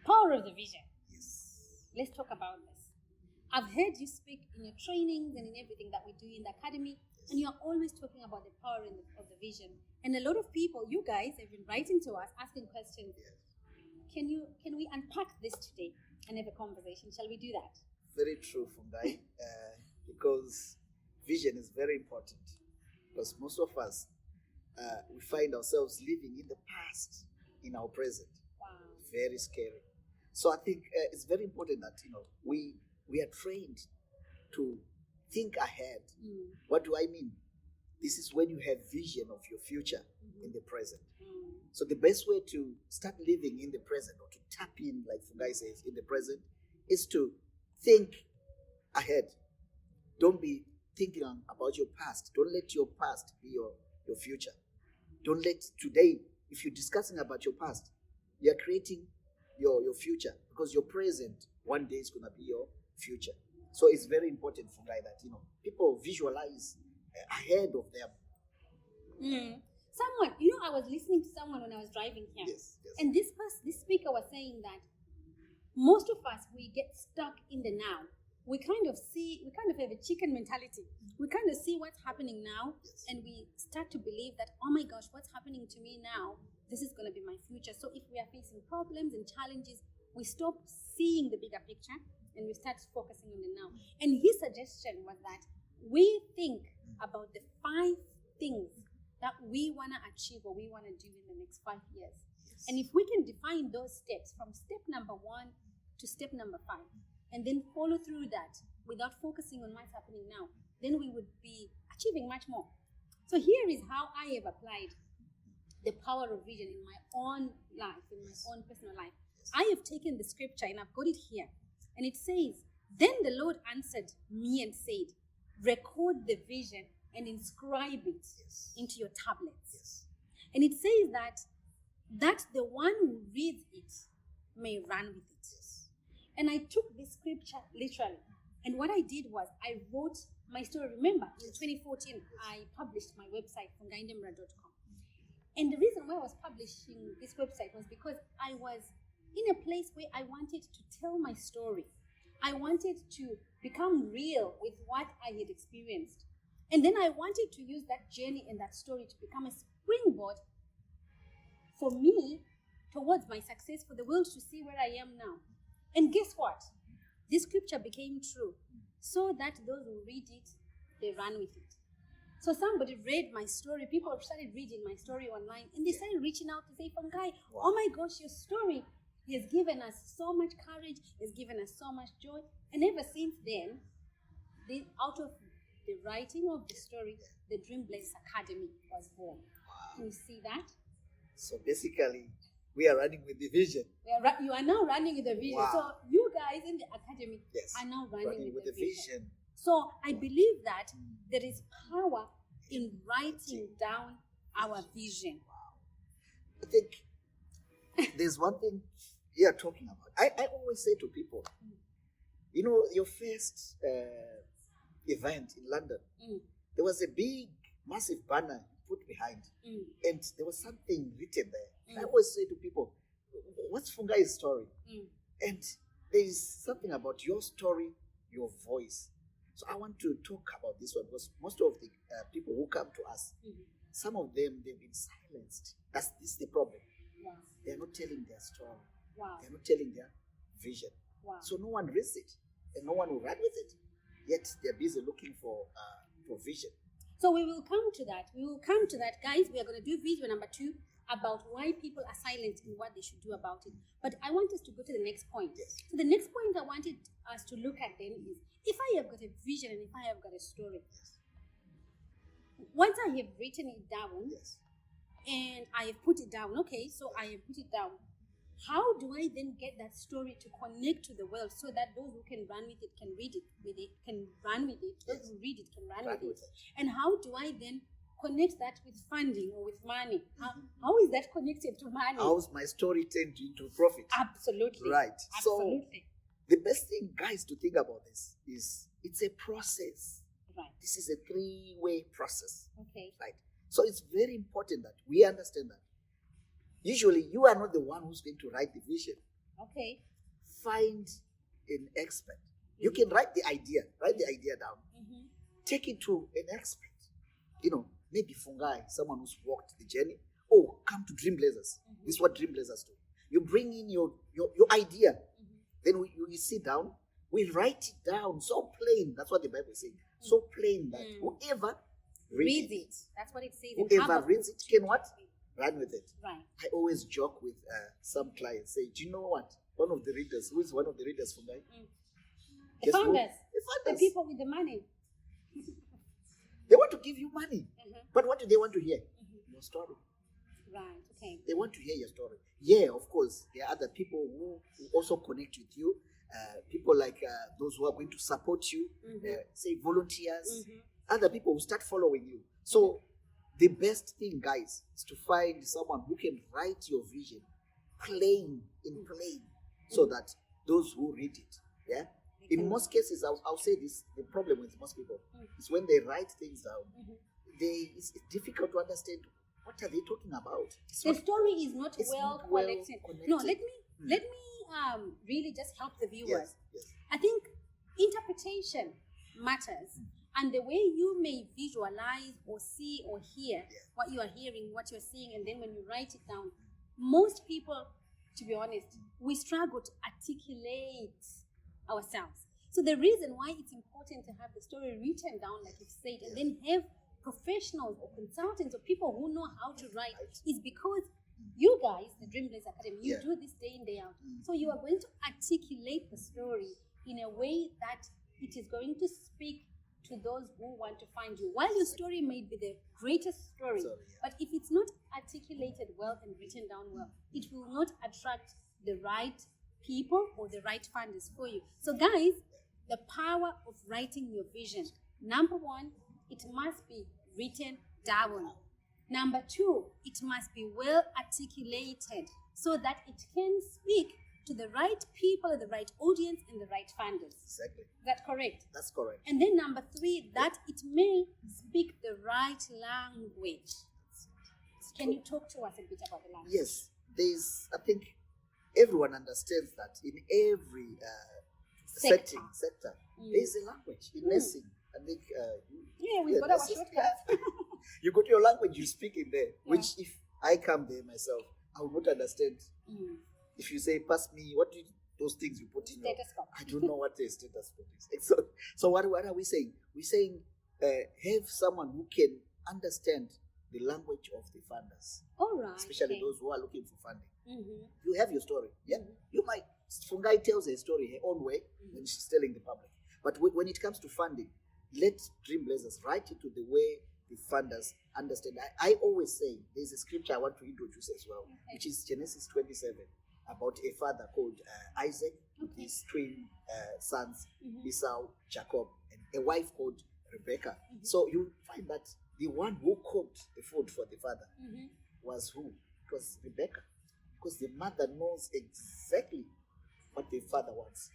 Power of the vision. Yes. Let's talk about this. I've heard you speak in your trainings and in everything that we do in the academy, and you're always talking about the power of the vision. And a lot of people, you guys, have been writing to us, asking questions. Yes. Can we unpack this today and have a conversation? Shall we do that? Very true, Fungai, because vision is very important. Because most of us, we find ourselves living in the past, in our present. Wow. Very scary. So I think it's very important that we are trained to think ahead. What do I mean? This is when you have vision of your future in the present. So the best way to start living in the present, or to tap in, like Fungai says, in the present, is to think ahead. Don't be thinking about your past. Don't let your past be your future. Don't let today, if you're discussing about your past, you're creating your future, because your present one day is going to be your future. So it's very important, Fungai, that people visualize ahead of them. Someone, I was listening to someone when I was driving here. Yes. And this speaker was saying that most of us, we get stuck in the now. We kind of have a chicken mentality. We kind of see what's happening now, and we start to believe that, oh my gosh, what's happening to me now? This is going to be my future. So if we are facing problems and challenges, we stop seeing the bigger picture and we start focusing on the now. And his suggestion was that we think about the 5 things that we want to achieve or we want to do in the next 5 years. Yes. And if we can define those steps from step number 1 to step number 5, and then follow through that without focusing on what's happening now, then we would be achieving much more. So here is how I have applied the power of vision in my own life, in my own personal life. I have taken the scripture and I've got it here. And it says, "Then the Lord answered me and said, record the vision and inscribe it into your tablets." Yes. And it says that the one who reads it may run with it. Yes. And I took this scripture literally. And what I did was I wrote my story. Remember, in 2014, I published my website from Millionairemindset.com. And the reason why I was publishing this website was because I was in a place where I wanted to tell my story. I wanted to become real with what I had experienced. And then I wanted to use that journey and that story to become a springboard for me towards my success, for the world to see where I am now. And guess what? This scripture became true, so that those who read it, they run with it. So somebody read my story. People have started reading my story online, and they started reaching out to say, "Fungai, oh my gosh, your story has given us so much courage, has given us so much joy." And ever since then, out of the writing of the story, the Dream Blaze Academy was born. Can you see that? So basically, we are running with the vision. You are now running with the vision. Wow. So you guys in the academy are now running Running with the the vision. vision. So I believe that there is power in writing down our vision. I think there's one thing you are talking about. I always say to people, your first event in London, there was a big, massive banner put behind, and there was something written there. And I always say to people, what's Fungai's story? And there is something about your story, your voice. So I want to talk about this one, because most of the people who come to us, some of them, they've been silenced. This is the problem. Wow. They're not telling their story. Wow. They're not telling their vision. Wow. So no one reads it, and no one will run with it. Yet they're busy looking for vision. So we will come to that. We will come to that, guys. We are going to do video number 2 about why people are silent and what they should do about it. But I want us to go to the next point. Yes. So the next point I wanted us to look at then is, if I have got a vision and if I have got a story, once I have written it down and I have put it down, okay, so I have put it down, how do I then get that story to connect to the world so that those who can run with it can read it, can run with it, those who read it can run with it? And how do I then connect that with funding or with money? How is that connected to money? How's my story turned into profit? Absolutely. Right. Absolutely. So the best thing, guys, to think about this is it's a process. Right. This is a 3-way process. Okay. Right. So it's very important that we understand that. Usually, you are not the one who's going to write the vision. Okay. Find an expert. You can write the idea down. Take it to an expert. Maybe Fungai, someone who's walked the journey. Oh, come to Dream Blazers. This is what Dream Blazers do. You bring in your idea. Then we sit down. We write it down so plain. That's what the Bible is saying. So plain that whoever reads it. That's what it says. Whoever reads it can what? Run with it. Right. I always joke with some clients. Say, do you know what? One of the readers. Who is one of the readers for me? The founders. The people with the money. They want to give you money. But what do they want to hear? Your story. Right, okay. They want to hear your story. Yeah, of course, there are other people who also connect with you. People like those who are going to support you, say volunteers. Other people will start following you. So the best thing, guys, is to find someone who can write your vision plain, so that those who read it, yeah. In most cases, I'll say this: the problem with most people is when they write things down, it's difficult to understand what are they talking about. The story is not well connected. No, let me really just help the viewers. Yes. I think interpretation matters, and the way you may visualize or see or hear what you are hearing, what you're seeing, and then when you write it down, most people, to be honest, we struggle to articulate ourselves. So the reason why it's important to have the story written down, like you've said, and then have professionals or consultants or people who know how to write, is because you guys, the Dream Blaze Academy, you do this day in, day out. So you are going to articulate the story in a way that it is going to speak to those who want to find you. While your story may be the greatest story, but if it's not articulated well and written down well, it will not attract the right people or the right funders for you. So guys, the power of writing your vision. Number one, it must be written down. Number two, it must be well articulated so that it can speak to the right people, the right audience, and the right funders. Exactly. Is that correct? That's correct. And then number three, that it may speak the right language. Can you talk to us a bit about the language? Yes. I think everyone understands that in every sector, there's a language. In nursing, I think... we've got our shortcuts. You got your language you speak in there, which if I come there myself, I will not understand. If you say, pass me, what do those things you put in your... Stethoscope. I don't know what a stethoscope is. So what are we saying? We're saying have someone who can understand the language of the funders. All right. Especially those who are looking for funding. You have your story. Yeah. You might... Fungai tells her story her own way when she's telling the public. But when it comes to funding, let Dream Blazers write it to the way the funders understand. I always say there's a scripture I want to introduce as well, which is Genesis 27, about a father called Isaac, with his twin sons, Esau, Jacob, and a wife called Rebecca. So you find that the one who cooked the food for the father was who? It was Rebecca. Because the mother knows exactly what the father wants.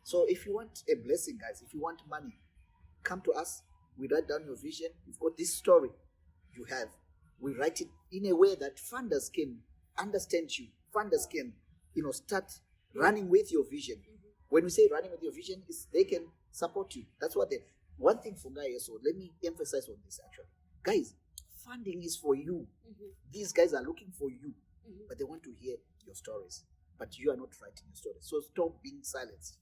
So if you want a blessing, guys, if you want money, come to us. We write down your vision. You've got this story you have. We write it in a way that funders can understand you. Funders can, start running with your vision. When we say running with your vision, is they can support you. That's what one thing for guys. So let me emphasize on this actually. Guys, funding is for you. These guys are looking for you, but they want to hear your stories. But you are not writing your stories. So stop being silenced.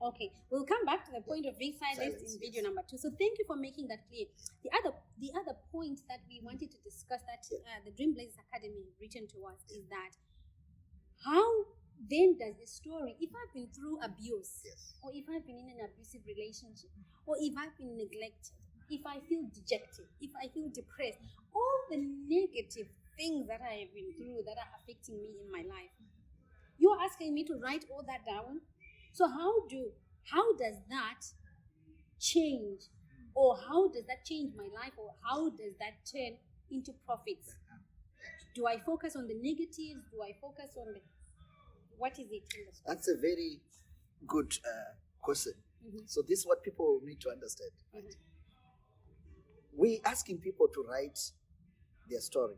Okay, we'll come back to the point of being silenced in video number 2. So thank you for making that clear. The other point that we wanted to discuss that the Dream Blazers Academy written to us is that how then does the story, if I've been through abuse, or if I've been in an abusive relationship, or if I've been neglected, if I feel dejected, if I feel depressed, all the negative things that I have been through that are affecting me in my life, you're asking me to write all that down? So how does that change, or how does that change my life, or how does that turn into profits? Do I focus on the negatives? Do I focus on what is it in the story? That's a very good question. So this is what people need to understand. Right? We're asking people to write their story.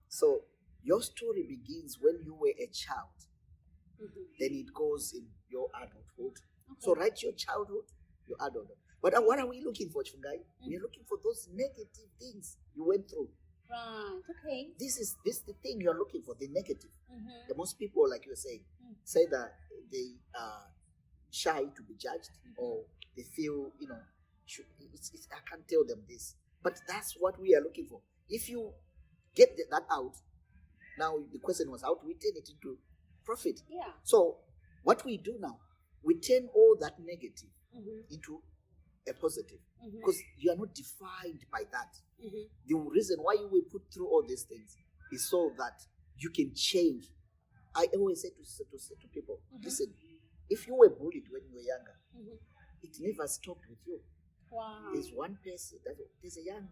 So your story begins when you were a child. then it goes in your adulthood. Okay. So write your childhood, your adulthood. But what are we looking for, Chungai? We are looking for those negative things you went through. Right. Okay. This is the thing you are looking for, the negative. The most people, like you were saying, say that they are shy to be judged, or they feel, I can't tell them this. But that's what we are looking for. If you get that out, now the question was, how do we turn it into profit? Yeah. So what we do now, we turn all that negative into a positive, because you are not defined by that. The reason why you will put through all these things is so that you can change. I always say to people, listen, if you were bullied when you were younger, it never stopped with you. Wow. There's one person, there's a young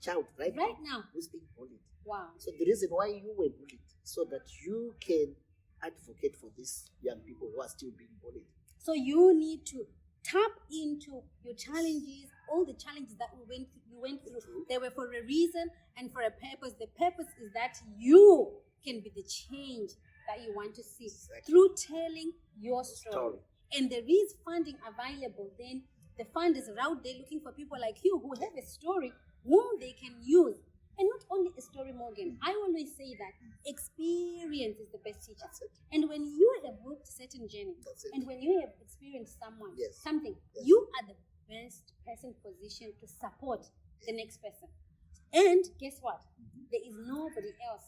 child right now who's being bullied. Wow. So the reason why you were bullied, so that you can advocate for these young people who are still being bullied. So you need to tap into your challenges, all the challenges that you went through. They were for a reason and for a purpose. The purpose is that you can be the change that you want to see through telling your story. And there is funding available. Then the funders are out there looking for people like you who have a story whom they can use. And not only a story, Morgan. I always say that experience is the best teacher. And when you have walked a certain journey, and when you have experienced something, you are the best person positioned to support the next person. And guess what? There is nobody else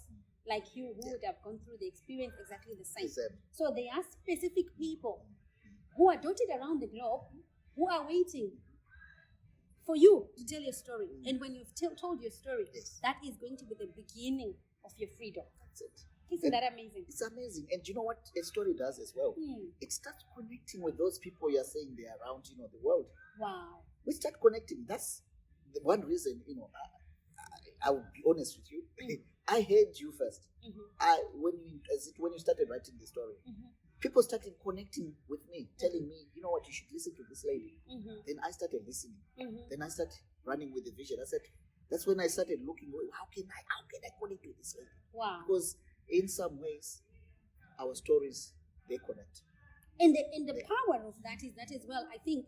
like you who would have gone through the experience exactly the same. So there are specific people who are dotted around the globe who are waiting for you to tell your story. And when you've told your story, that is going to be the beginning of your freedom. That's it. Isn't that amazing? It's amazing. And you know what a story does as well? It starts connecting with those people you're saying they're around, the world. Wow. We start connecting. That's the one reason, I will be honest with you. I heard you first. When you started writing the story, people started connecting with me, telling me, you know what, you should listen to this lady. Then I started listening. Then I started running with the vision. That's when I started looking, how can I connect with this lady? Wow. Because in some ways, our stories, they connect. And the power of that is that as well, I think,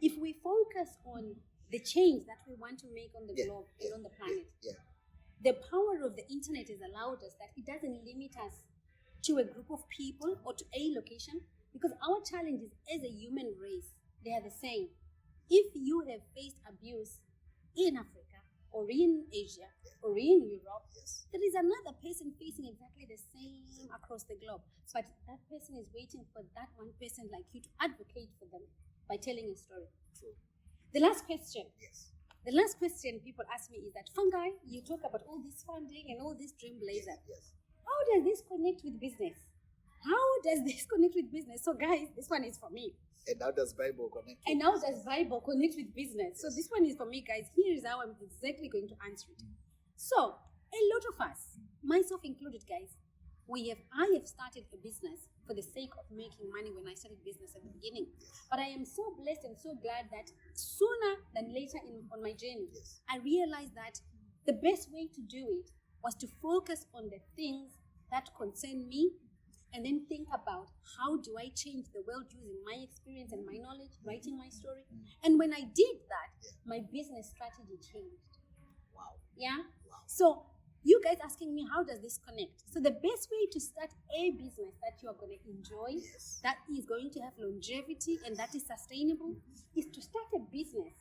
if we focus on the change that we want to make on the globe and on the planet, the power of the internet has allowed us that it doesn't limit us to a group of people or to a location, because our challenges as a human race, they are the same. If you have faced abuse in Africa or in Asia or in Europe, there is another person facing exactly the same across the globe. But that person is waiting for that one person like you to advocate for them by telling a story. True. The last question. The last question people ask me is that, Fungi, you talk about all this funding and all this dream blazer. How does this connect with business? How does this connect with business? So guys, this one is for me. And how does Bible connect? And how does Bible connect with business? So this one is for me, guys. Here is how I'm exactly going to answer it. So a lot of us, myself included, guys, I have started a business for the sake of making money when I started business at the beginning. But I am so blessed and so glad that sooner than later on my journey, I realized that the best way to do it was to focus on the things that concern me, and then think about how do I change the world using my experience and my knowledge, writing my story. And when I did that, my business strategy changed. Wow. Yeah? Wow. So you guys asking me, how does this connect? So the best way to start a business that you are going to enjoy, that is going to have longevity and that is sustainable, is to start a business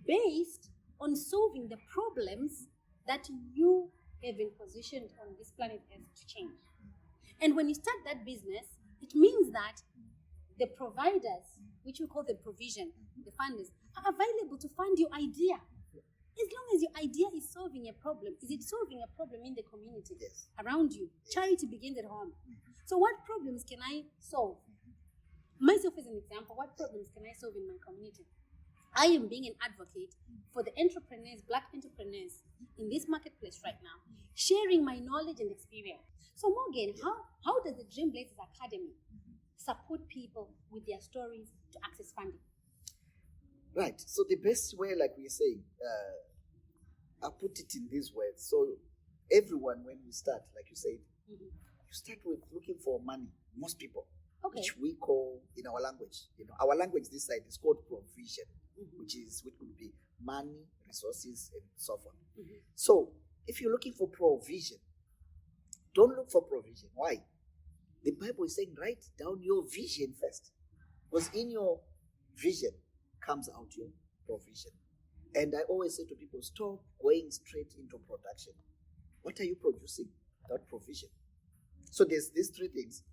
based on solving the problems that you have been positioned on this planet Earth to change. And when you start that business, it means that the providers, which we call the provision, the funders, are available to fund your idea. As long as your idea is solving a problem, is it solving a problem in the community around you? Charity begins at home. So what problems can I solve? Myself as an example, what problems can I solve in my community? I am being an advocate for the entrepreneurs, Black entrepreneurs in this marketplace right now, sharing my knowledge and experience. So Morgan, how does the Dream Blazers Academy support people with their stories to access funding? Right. So the best way, like we're saying, I'll put it in these words. So everyone, when we start, like you said, you start with looking for money. Most people, Okay. which we call in our language, our language this side is called provision, which could be money, resources, and so forth. So if you're looking for provision, don't look for provision. Why? The Bible is saying write down your vision first, because in your vision comes out your provision. And I always say to people, stop going straight into production. What are you producing without provision? So there's these three things.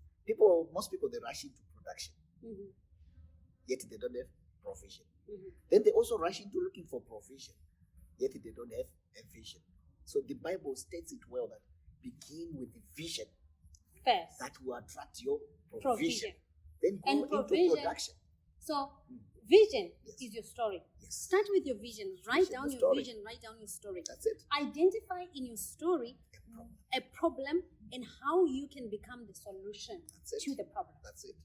Most people, they rush into production, yet they don't have provision. Then they also rush into looking for provision, yet they don't have a vision. So the Bible states it well that begin with the vision First. that will attract your provision. Provision. Then go And into provision- production. So vision Yes. is your story. Yes. Start with your vision. Write Vision, down the your story. vision. Write down your story. That's it. Identify in your story A problem. a problem and how you can become the solution That's it. to the problem. That's it.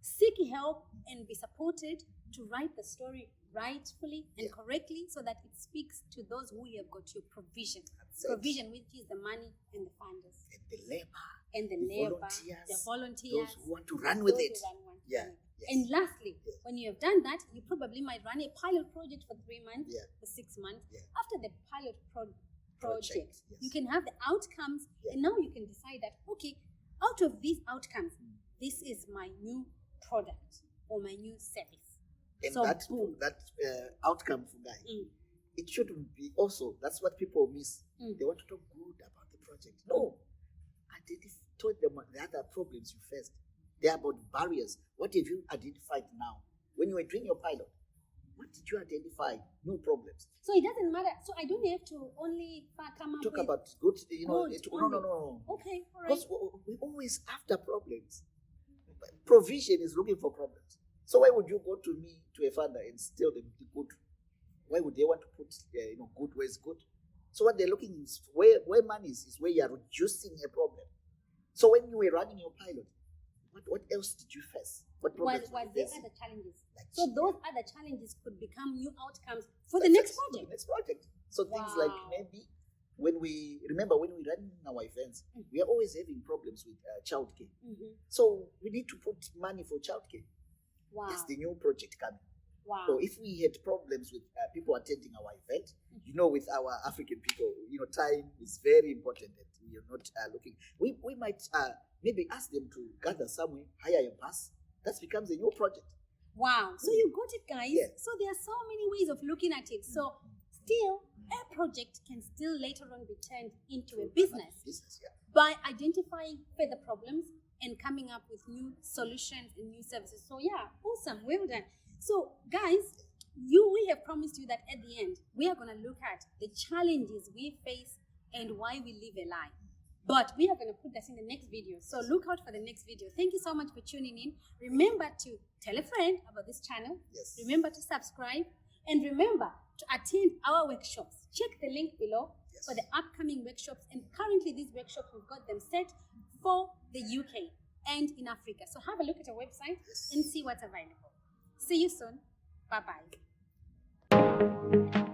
Seek help and be supported to write the story rightfully and Yeah. correctly so that it speaks to those who have got your provision. That's it. Provision, which is the money and the funders And the labor, and the the labor, volunteers, the volunteers, those who want to run with those it. who run one Yeah. thing. Yes. And lastly, Yes. when you have done that, you probably might run a pilot project for 3 months, Yeah. for 6 months. Yeah. After the pilot project, yes. you can have the outcomes, Yeah. and now you can decide that, okay, out of these outcomes, this is my new product or my new service. And So, that boom. outcome for guy, it shouldn't be also, that's what people miss. They want to talk good about the project. No. Told them the other problems you faced. They're about barriers. What have you identified now? When you were doing your pilot, what did you identify? New problems. So it doesn't matter. So I don't have to only come up Talk with... about good, Good no. Okay, all right. Because we always after problems. Provision is looking for problems. So why would you go to me, to a funder, and steal them the good? Why would they want to put good where is good? So what they're looking is where money is where you are reducing a problem. So when you were running your pilot, what else did you face? What Was problems were you there facing? other challenges? Like, So those other challenges could become new outcomes for the That's next it, for the project. next project. So things like Wow. maybe when we run our events, we are always having problems with childcare. So we need to put money for childcare. Wow. That's the new project coming. Wow. So if we had problems with people attending our event, with our African people, time is very important that we are not looking. We might maybe ask them to gather somewhere, hire a bus. That becomes a new project. Wow. So you got it, guys. Yeah. So there are so many ways of looking at it. So still, a project can still later on be turned into a business Yeah. by identifying further problems and coming up with new solutions and new services. So yeah, awesome. Well done. So guys, we have promised you that at the end, we are going to look at the challenges we face and why we live a lie. But we are going to put that in the next video. So look out for the next video. Thank you so much for tuning in. Remember to tell a friend about this channel. Yes. Remember to subscribe. And remember to attend our workshops. Check the link below Yes. for the upcoming workshops. And currently these workshops, we've got them set for the UK and in Africa. So have a look at our website and see what's available. See you soon. Bye-bye.